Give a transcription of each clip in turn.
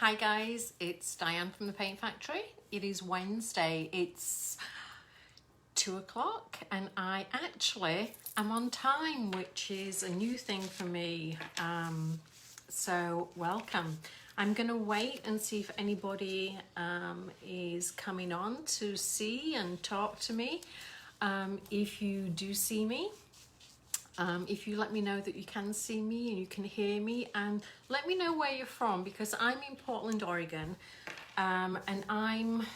Hi guys, it's Diane from the Paint Factory. It is Wednesday, it's 2 o'clock and I actually am on time, which is a new thing for me. So welcome. I'm gonna wait and see if anybody is coming on to see and talk to me. If you do see me, if you let me know that you can see me and you can hear me, and let me know where you're from, because I'm in Portland, Oregon, and I'm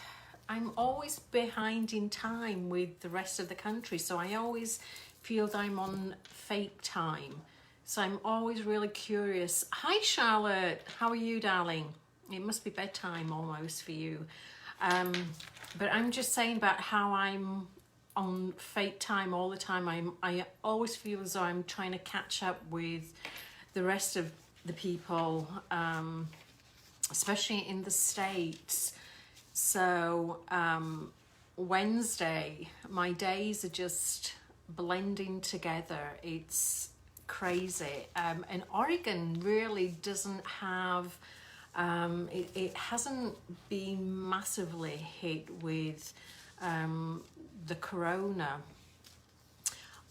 always behind in time with the rest of the country, so I always feel that I'm on fake time. So I'm always really curious. Hi Charlotte, how are you, darling? It must be bedtime almost for you. But I'm just saying about how I'm on fake time all the time. I always feel as though I'm trying to catch up with the rest of the people, especially in the States. So Wednesday, my days are just blending together. It's crazy. And Oregon really doesn't have, it hasn't been massively hit with the corona.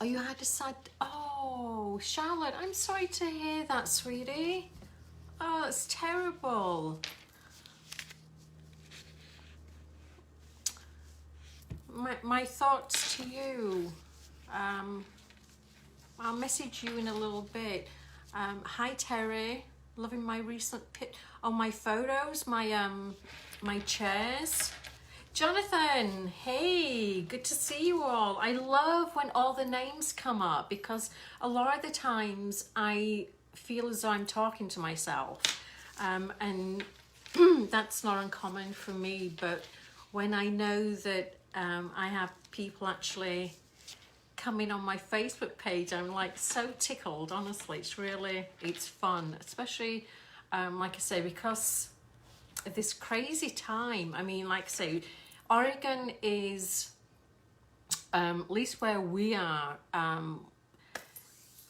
Oh, you had a sad, oh Charlotte, I'm sorry to hear that, sweetie. Oh, that's terrible. My thoughts to you. I'll message you in a little bit. Hi Terry, loving my recent my photos, my chairs. Jonathan, hey, good to see you all. I love when all the names come up, because a lot of the times I feel as though I'm talking to myself, and that's not uncommon for me. But when I know that I have people actually coming on my Facebook page, I'm like so tickled. Honestly, it's fun, especially like I say, because of this crazy time. I mean, like I say, Oregon is, at least where we are,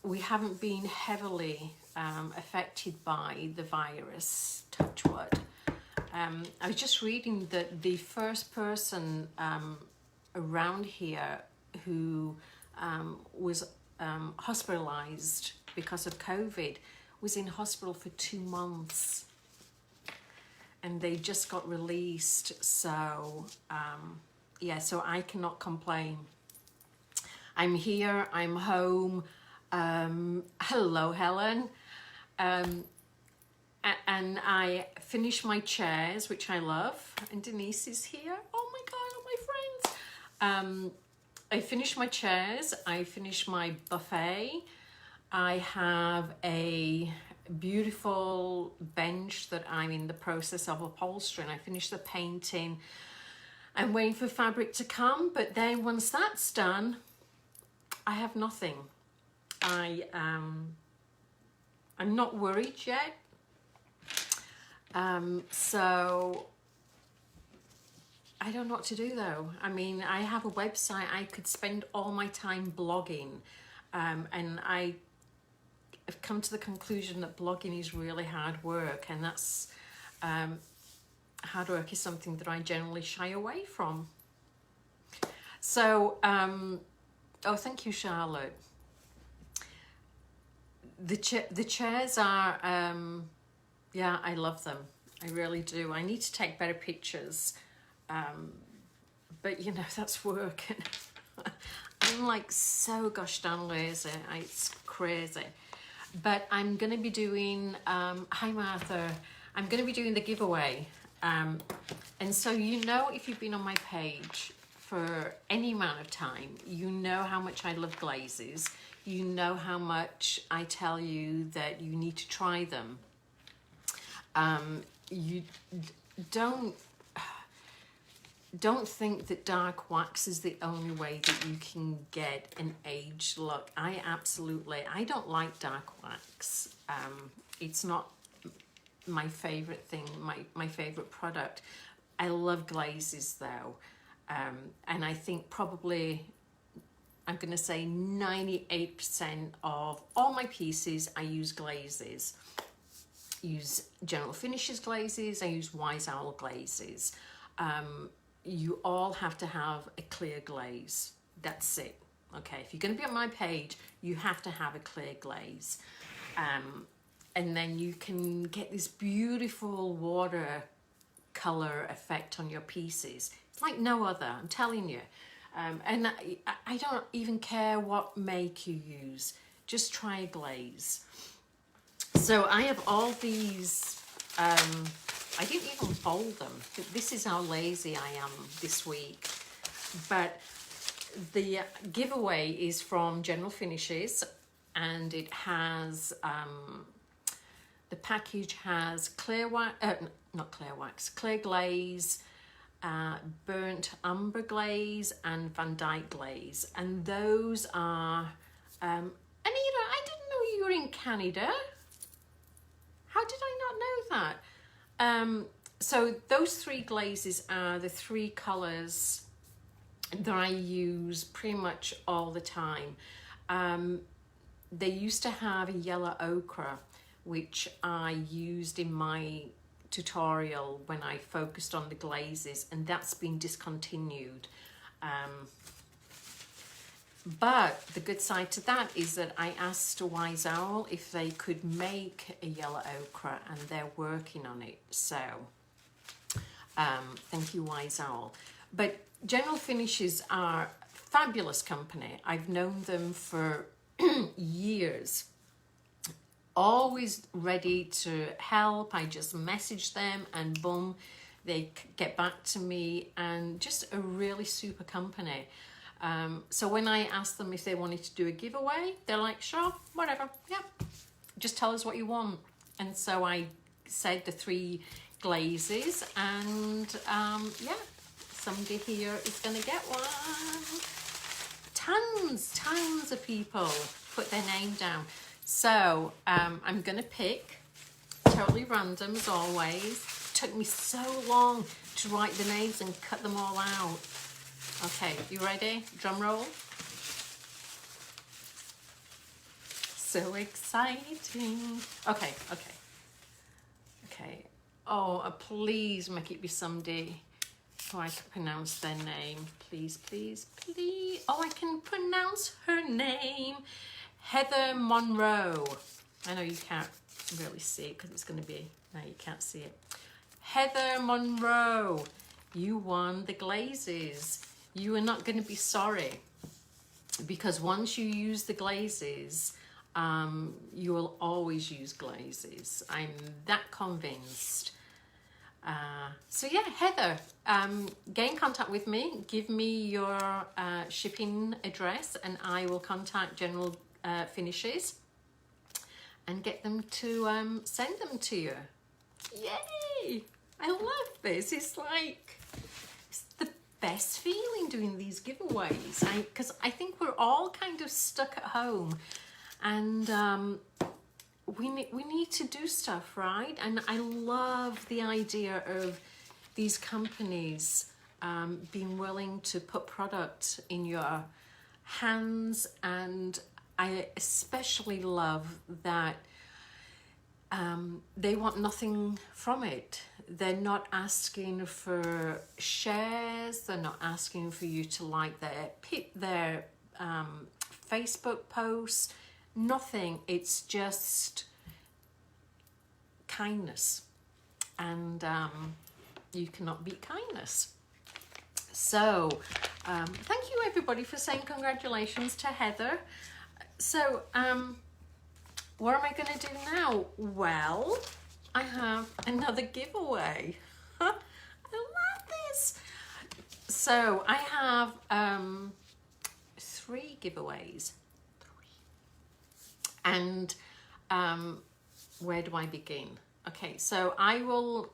we haven't been heavily affected by the virus, touch wood. I was just reading that the first person around here who was hospitalized because of COVID was in hospital for 2 months. And they just got released, so yeah, so I cannot complain. I'm here, I'm home. Hello, Helen. And I finished my chairs, which I love, and Denise is here. Oh my God, all my friends. I finished my chairs, I finished my buffet. I have a beautiful bench that I'm in the process of upholstering. I finished the painting. I'm waiting for fabric to come, but then once that's done, I have nothing. I'm not worried yet. So I don't know what to do though. I mean, I have a website. I could spend all my time blogging, and I've come to the conclusion that blogging is really hard work, and that's hard work is something that I generally shy away from. So oh, thank you, Charlotte. The chairs are yeah, I love them, I really do. I need to take better pictures, but you know, that's work. I'm like so gosh darn lazy, it's crazy. But I'm going to be doing, hi Martha, I'm going to be doing the giveaway. And so, you know, if you've been on my page for any amount of time, you know how much I love glazes. You know how much I tell you that you need to try them. You don't think that dark wax is the only way that you can get an aged look. I don't like dark wax. It's not my favorite thing, my favorite product. I love glazes though. And I think probably, I'm going to say 98% of all my pieces, I use glazes. use General Finishes glazes, I use Wise Owl glazes. You all have to have a clear glaze. That's it. Okay, if you're going to be on my page, you have to have a clear glaze. And then you can get this beautiful water color effect on your pieces. It's like no other, I'm telling you. And I don't even care what make you use. Just try a glaze. So I have all these, I didn't even fold them. This is how lazy I am this week. But the giveaway is from General Finishes, and it has, the package has clear wax, not clear wax, clear glaze, burnt umber glaze, and Van Dyke glaze. And those are, Anita, I didn't know you were in Canada. How did I not know that? So those three glazes are the three colours that I use pretty much all the time. They used to have a yellow ochre, which I used in my tutorial when I focused on the glazes, and that's been discontinued. But the good side to that is that I asked Wise Owl if they could make a yellow ochre, and they're working on it. So thank you, Wise Owl. But General Finishes are a fabulous company. I've known them for years. Always ready to help. I just message them and boom, they get back to me, and just a really super company. So when I asked them if they wanted to do a giveaway, they're like, sure, whatever, yeah, just tell us what you want. And so I said the three glazes, and yeah, somebody here is gonna get one. Tons of people put their name down. So I'm gonna pick, totally random as always. Took me so long to write the names and cut them all out. Okay, you ready? Drum roll. So exciting. Okay. Oh, please make it be somebody who I can pronounce their name. Please. Oh, I can pronounce her name. Heather Monroe. I know you can't really see it because it's going to be, no, you can't see it. Heather Monroe, you won the glazes. You are not going to be sorry, because once you use the glazes, you will always use glazes. I'm that convinced. So yeah, Heather, get in contact with me. Give me your shipping address, and I will contact General Finishes and get them to send them to you. Yay! I love this. It's like, it's the best feeling doing these giveaways, because I think we're all kind of stuck at home, and we need to do stuff, right? And I love the idea of these companies being willing to put product in your hands, and I especially love that they want nothing from it. They're not asking for shares. They're not asking for you to like their Facebook posts. Nothing. It's just kindness, and you cannot beat kindness. So thank you everybody for saying congratulations to Heather. So what am I going to do now? Well, I have another giveaway. I love this. So I have 3 giveaways. And where do I begin? Okay, so I will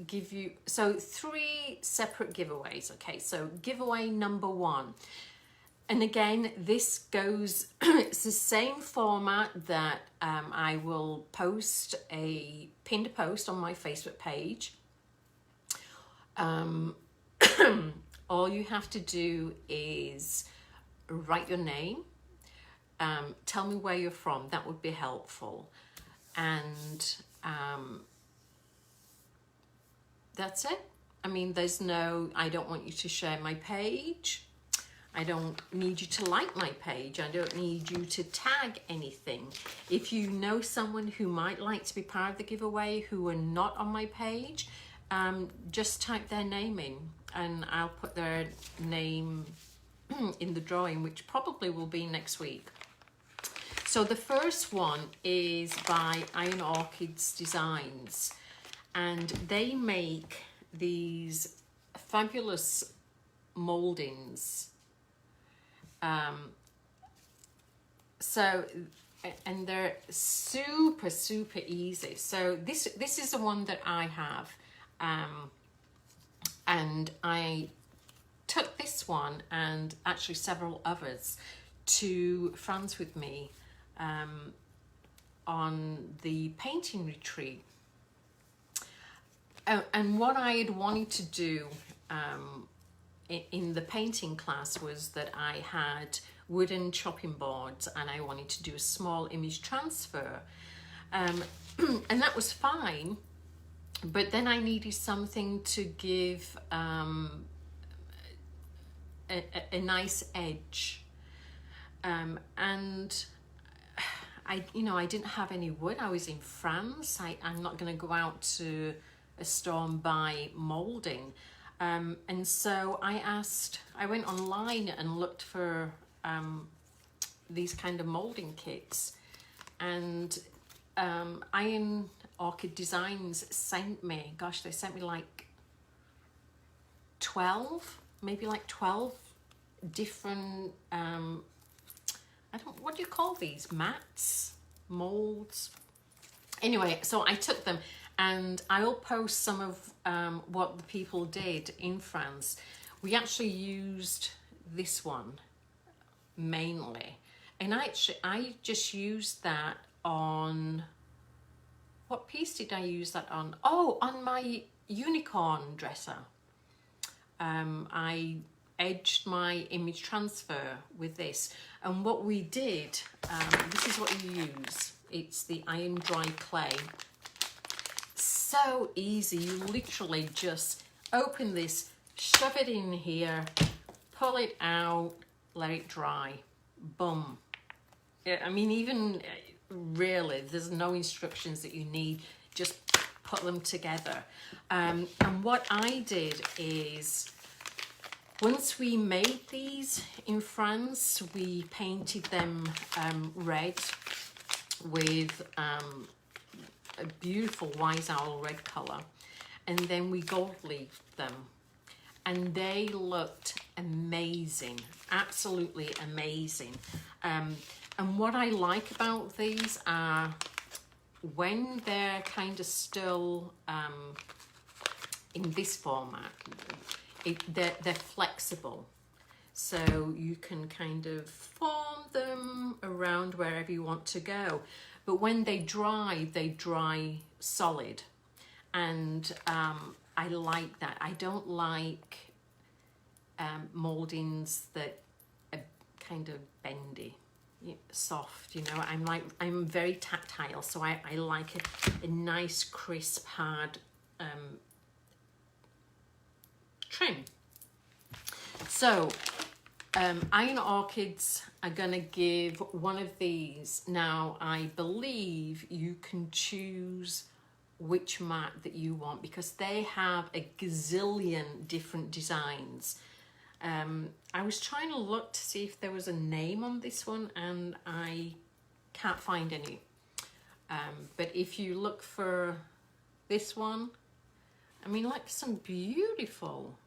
give you, 3 separate giveaways. Okay, so giveaway number 1. And again, this goes, it's the same format that I will post a pinned post on my Facebook page. All you have to do is write your name. Tell me where you're from. That would be helpful. and that's it. I mean, there's no, I don't want you to share my page. I don't need you to like my page. I don't need you to tag anything. If you know someone who might like to be part of the giveaway who are not on my page, just type their name in and I'll put their name in the drawing, which probably will be next week. So the first one is by Iron Orchids Designs, and they make these fabulous moldings. And they're super easy. So this is the one that I have, and I took this one and actually several others to France with me on the painting retreat. And what I had wanted to do in the painting class was that I had wooden chopping boards and I wanted to do a small image transfer, and that was fine, but then I needed something to give a nice edge, and I didn't have any wood. I was in France. I'm not going to go out to a store and buy molding. And so I went online and looked for these kind of molding kits, and Iron Orchid Designs sent me, gosh, they sent me like 12 different, what do you call these? Mats? Molds? Anyway, so I took them, and I'll post some of what the people did in France. We actually used this one mainly, and I just used that on, what piece did I use that on? Oh, on my unicorn dresser. I edged my image transfer with this, and what we did, this is what you use. It's the iron dry clay. So easy. You literally just open this, shove it in here, pull it out, let it dry. Boom. I mean, even really, there's no instructions that you need. Just put them together. And what I did is, once we made these in France, we painted them red with a beautiful wise owl red colour, and then we gold leafed them, and they looked amazing, absolutely amazing. And what I like about these are, when they're kind of still in this format, they're flexible, so you can kind of form them around wherever you want to go. But when they dry solid, and I like that. I don't like moldings that are kind of bendy, soft. I'm very tactile, so I like a nice, crisp, hard trim. So Iron Orchids are gonna give one of these. Now, I believe you can choose which mat that you want, because they have a gazillion different designs. I was trying to look to see if there was a name on this one, and I can't find any. But if you look for this one, I mean, like, some beautiful,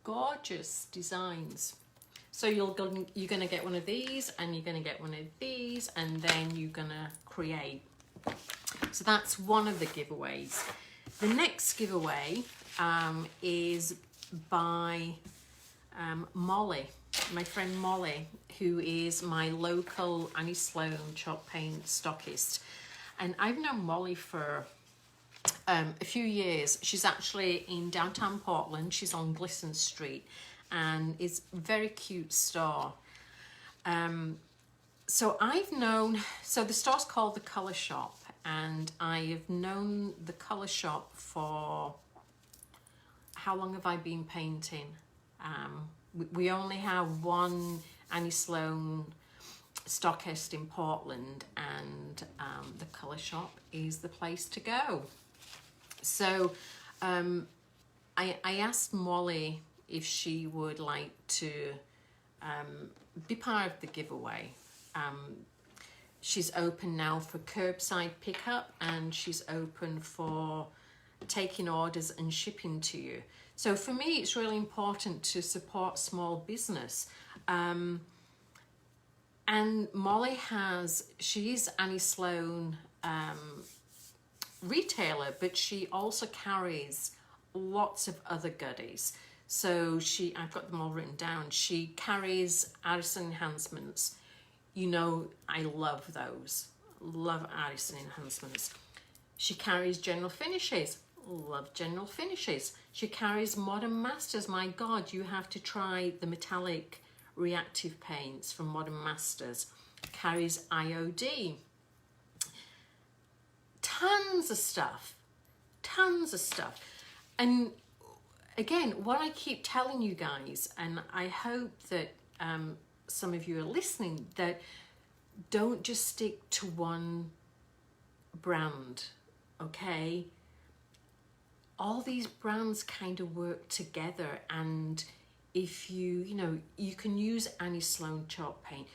gorgeous designs. So you're gonna get one of these, and you're gonna get one of these, and then you're gonna create. So that's one of the giveaways. The next giveaway is by Molly, my friend Molly, who is my local Annie Sloan chalk paint stockist. And I've known Molly for a few years. She's actually in downtown Portland. She's on Glisten Street, and it's a very cute store. So the store's called The Colour Shop, and I have known The Colour Shop for, how long have I been painting? We only have one Annie Sloan stockist in Portland, and The Colour Shop is the place to go. So I asked Molly if she would like to be part of the giveaway. She's open now for curbside pickup, and she's open for taking orders and shipping to you. So for me, it's really important to support small business. And Molly she's Annie Sloan retailer, but she also carries lots of other goodies. So I've got them all written down. She carries artisan enhancements. You know, I love those. Love artisan enhancements. She carries general finishes. Love general finishes. She carries Modern Masters. My God, you have to try the metallic reactive paints from Modern Masters. Carries IOD. Tons of stuff. And again, what I keep telling you guys, and I hope that some of you are listening, that don't just stick to one brand, okay? All these brands kind of work together, and if you can use Annie Sloan chalk paint,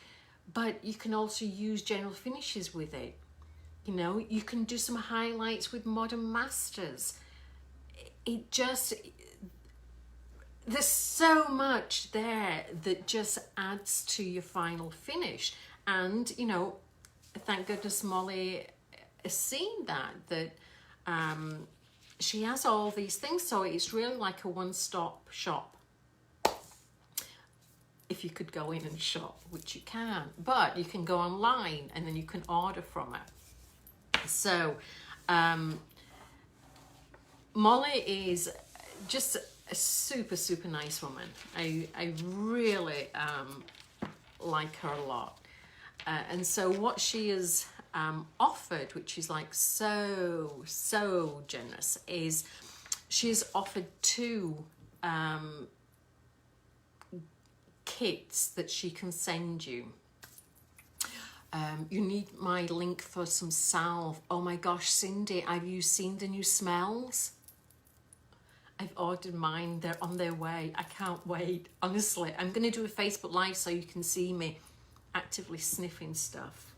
but you can also use general finishes with it. You know, you can do some highlights with Modern Masters. There's so much there that just adds to your final finish. And, you know, thank goodness Molly has seen that she has all these things. So it's really like a one-stop shop. If you could go in and shop, which you can, but you can go online and then you can order from her. So Molly is just a super, super nice woman. I really like her a lot. And so what she has offered, which is like so generous, is she's offered 2 kits that she can send you. You need my link for some salve. Oh my gosh, Cindy, have you seen the new smells? I've ordered mine. They're on their way. I can't wait. Honestly, I'm going to do a Facebook Live so you can see me actively sniffing stuff.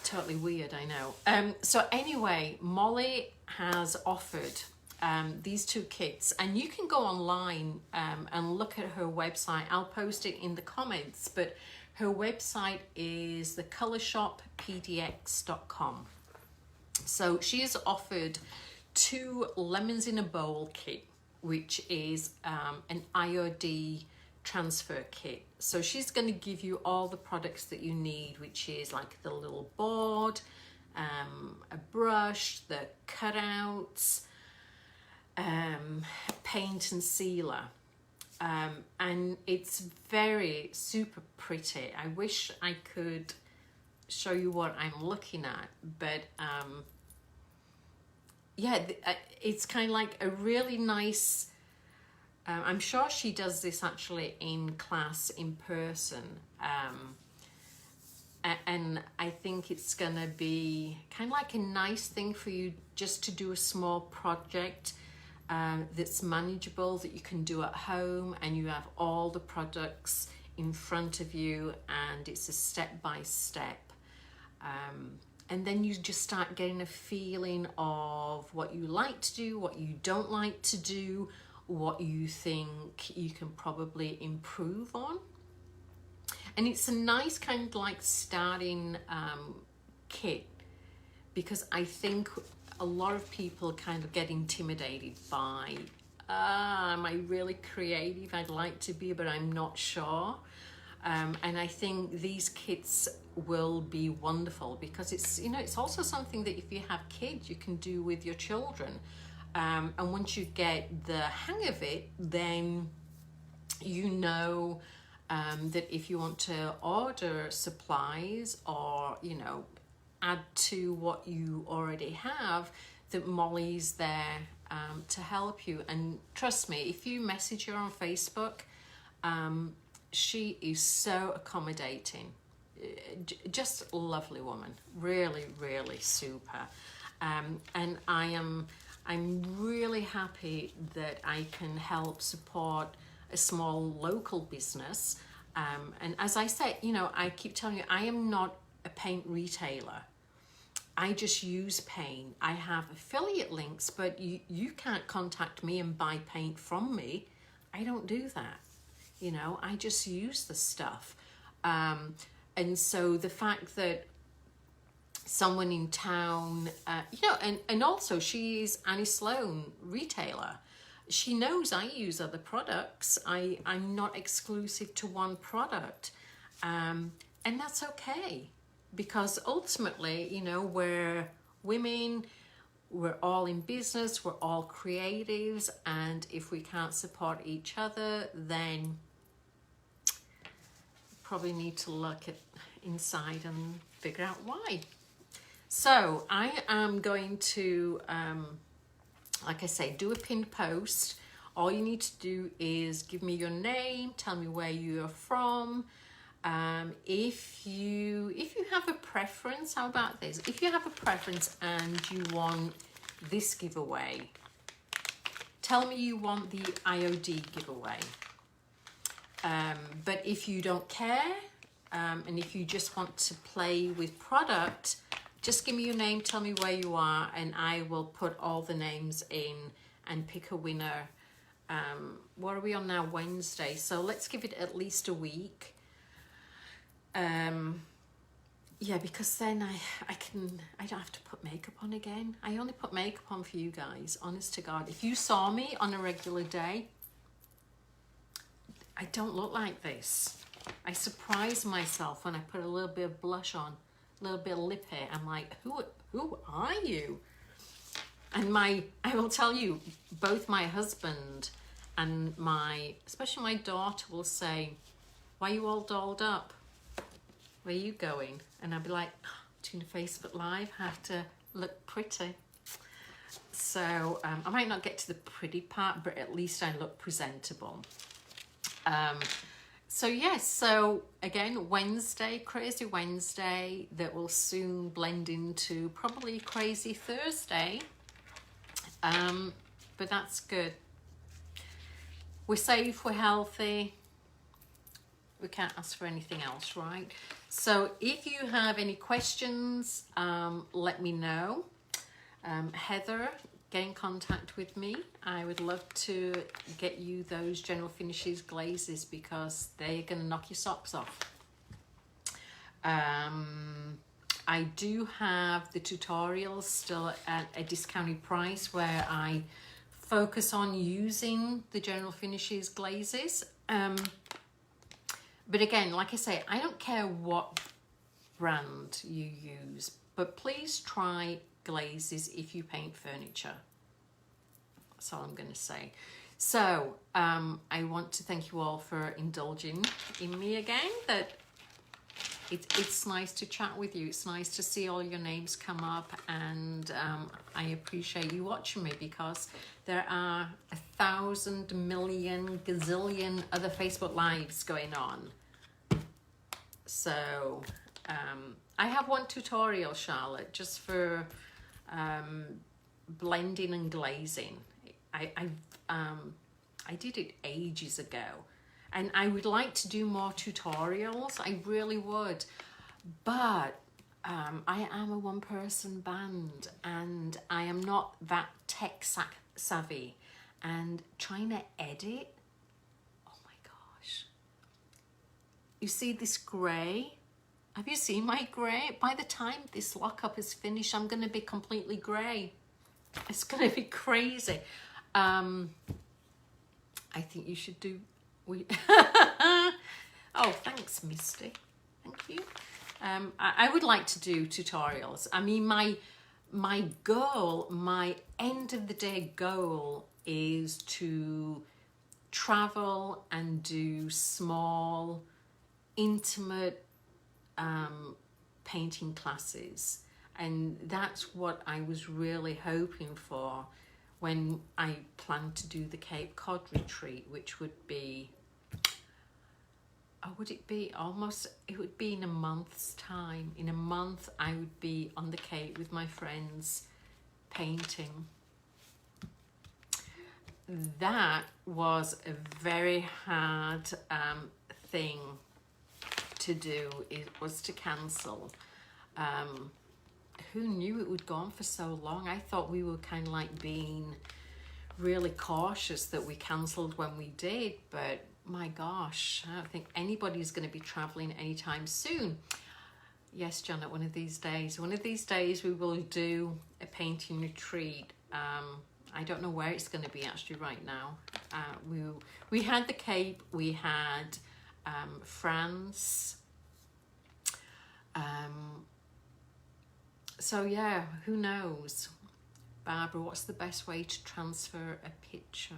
Totally weird, I know. So anyway, Molly has offered these 2 kits, and you can go online and look at her website. I'll post it in the comments, but her website is thecolorshoppdx.com. So she has offered 2 lemons in a bowl kit, which is an IOD transfer kit. So she's going to give you all the products that you need, which is like the little board, a brush, the cutouts, paint and sealer. And it's very super pretty. I wish I could show you what I'm looking at, but yeah, it's kind of like a really nice, I'm sure she does this actually in class in person, and I think it's gonna be kind of like a nice thing for you just to do a small project that's manageable, that you can do at home, and you have all the products in front of you, and it's a step-by-step. And then you just start getting a feeling of what you like to do, what you don't like to do, what you think you can probably improve on. And it's a nice kind of like starting kit, because I think a lot of people kind of get intimidated by, am I really creative? I'd like to be, but I'm not sure. And I think these kits will be wonderful, because it's, you know, it's also something that if you have kids, you can do with your children. And once you get the hang of it, then you know that if you want to order supplies or, you know, add to what you already have, that Molly's there to help you. And trust me, if you message her on Facebook, she is so accommodating. Just a lovely woman, really, really super. And I'm really happy that I can help support a small local business. And as I say, you know, I keep telling you, I am not a paint retailer. I just use paint. I have affiliate links, but you can't contact me and buy paint from me. I don't do that. You know, I just use the stuff. And so the fact that someone in town, you know, and also she's Annie Sloan retailer. She knows I use other products. I'm not exclusive to one product. And that's okay. Because ultimately, you know, we're women, we're all in business, we're all creatives, and if we can't support each other, then probably need to look at inside and figure out why. So I am going to, like I say, do a pinned post. All you need to do is give me your name, tell me where you're from. If you have a preference, how about this? If you have a preference and you want this giveaway, tell me you want the IOD giveaway. But if you don't care, and if you just want to play with product, just give me your name, tell me where you are, and I will put all the names in and pick a winner. What are we on now? Wednesday. So let's give it at least a week. Yeah, because then I don't have to put makeup on again. I only put makeup on for you guys, honest to God. If you saw me on a regular day, I don't look like this. I surprise myself when I put a little bit of blush on, a little bit of lip hair. I'm like, who are you? And I will tell you, both my husband and especially my daughter will say, why are you all dolled up? Where are you going? And I'll be like, doing a Facebook Live, I have to look pretty. So I might not get to the pretty part, but at least I look presentable. So yes, so again, Wednesday, Crazy Wednesday, that will soon blend into probably Crazy Thursday. But that's good. We're safe, we're healthy. We can't ask for anything else, right? So if you have any questions, let me know. Heather, get in contact with me. I would love to get you those General Finishes glazes because they're going to knock your socks off. I do have the tutorials still at a discounted price where I focus on using the General Finishes glazes. But again, like I say, I don't care what brand you use, but please try glazes if you paint furniture. That's all I'm going to say. So I want to thank you all for indulging in me again. That it's nice to chat with you. It's nice to see all your names come up, and I appreciate you watching me because there are 1,000 million gazillion other Facebook Lives going on. So I have one tutorial, Charlotte, just for blending and glazing. I did it ages ago, and I would like to do more tutorials. I really would, but I am a one-person band, and I am not that tech savvy. And trying to edit, oh my gosh! You see this grey? Have you seen my grey? By the time this lockup is finished, I'm going to be completely grey. It's going to be crazy. I think you should do... Oh, thanks, Misty. Thank you. I would like to do tutorials. I mean, my goal, my end of the day goal is to travel and do small, intimate painting classes. And that's what I was really hoping for when I planned to do the Cape Cod retreat, which would be, it would be in a month's time. In a month, I would be on the Cape with my friends painting. That was a very hard thing to do. It was to cancel. Who knew it would go on for so long? I thought we were kind of like being really cautious that we cancelled when we did, but my gosh, I don't think anybody's going to be traveling anytime soon. Yes, Janet, one of these days we will do a painting retreat. I don't know where it's going to be actually right now. We had the Cape, we had France. So yeah, who knows? Barbara, what's the best way to transfer a picture?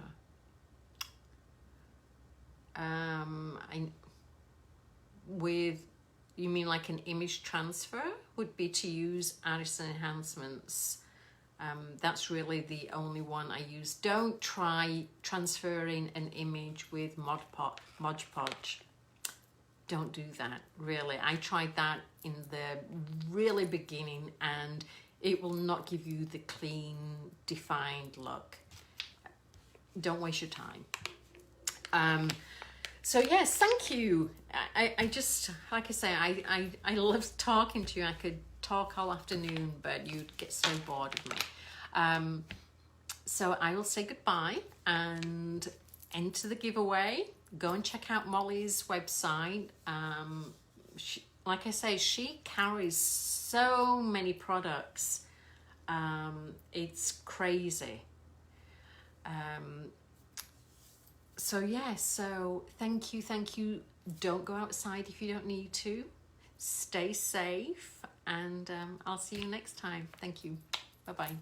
You mean like an image transfer? Would be to use artist enhancements. That's really the only one I use. Don't try transferring an image with Mod Podge. Don't do that, really. I tried that in the really beginning and it will not give you the clean, defined look. Don't waste your time. So yes, thank you. I just, like I say, I love talking to you. I could talk all afternoon, but you'd get so bored of me. So I will say goodbye and enter the giveaway. Go and check out Molly's website. Like I say, she carries so many products. It's crazy. So yeah, so thank you. Don't go outside if you don't need to. Stay safe, and I'll see you next time. Thank you. Bye-bye.